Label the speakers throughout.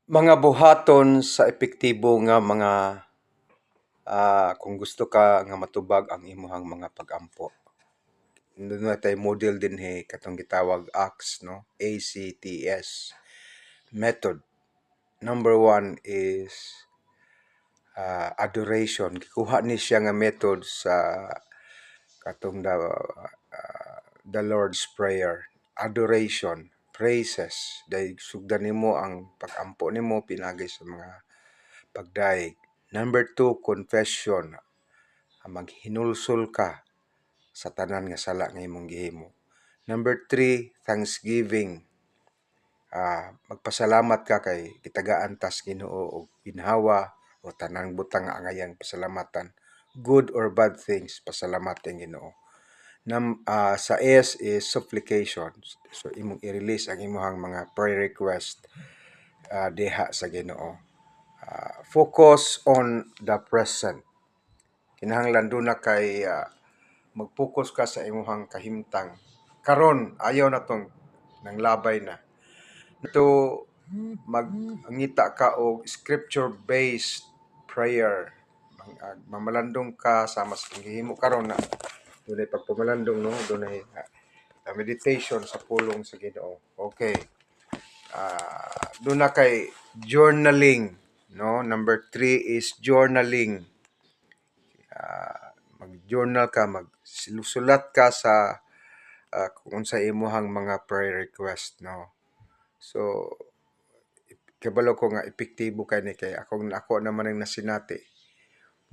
Speaker 1: Mga buhaton sa epektibo nga mga kung gusto ka nga matubag ang imong mga pag-ampo. Doon na tayo model din katong gitawag ACTS, no? ACTS method. Number one is adoration. Gikuha ni siya nga method sa katong the Lord's Prayer. Adoration, praises. Dahil sugdan nimo ang pag-ampo nimo pinagay sa mga pagdaig. Number two, confession. Maghinulsol ka sa tanan nga sala nga imong gihimo. Number three, thanksgiving. Magpasalamat ka kay gitagaan tas Ginoo og ginhawa o tanang butang nga angayang pasalamatan. Good or bad things, pasalamatin Ginoo. Sa S is supplication. So imong i-release ang imong mga prayer request diha sa Ginoo. Focus on the present. Kinahanglan doon na kay mag-focus ka sa imong kahimtang. Karon ayaw na tong nanglabay na. Ito magngita ka og scripture-based prayer. Mamalandong ka sa mas gihimo karon na dunay pagpamalandong, no? Dunay meditation sa pulong sa Ginoo. Okay. Doon na kay journaling, no? Number 3 is journaling. Mag-journal ka, magsulat ka sa kung sa imuhang mga prayer request, no? So kabalo ko nga epektibo kay ni kay ako naman ang nasinati.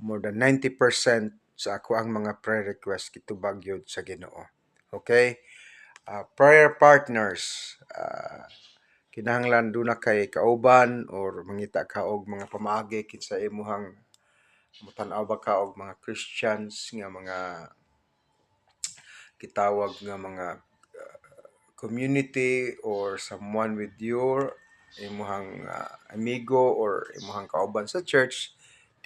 Speaker 1: More than 90% sa ako ang mga prayer request kitubag yun sa Ginoo. Okay? Prayer partners, kinahanglan doon na kay kauban or mangita ka og mga pamaagi kinsa imuhang matan-aw ba ka og mga Christians nga mga kitawag nga mga community or someone with your imuhang amigo or imuhang kauban sa church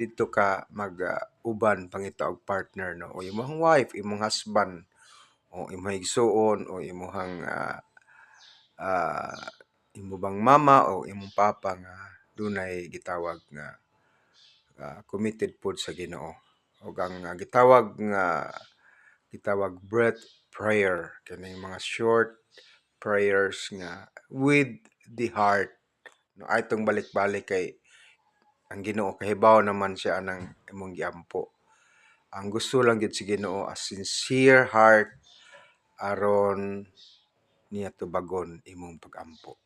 Speaker 1: dito ka mag-uban pangita og partner, no? O imong wife, imong husband, o imong igsuon o imong imo bang mama o imong papa nga dunay gitawag nga committed pod sa Ginoo. O ang gitawag breath prayer, kaning mga short prayers nga with the heart. No, ay tong balik-balik kay ang Ginoo kahibaw naman siya anang imong giampo. Ang gusto lang gid si Ginoo a sincere heart aron niya tubagon imong pag-ampo.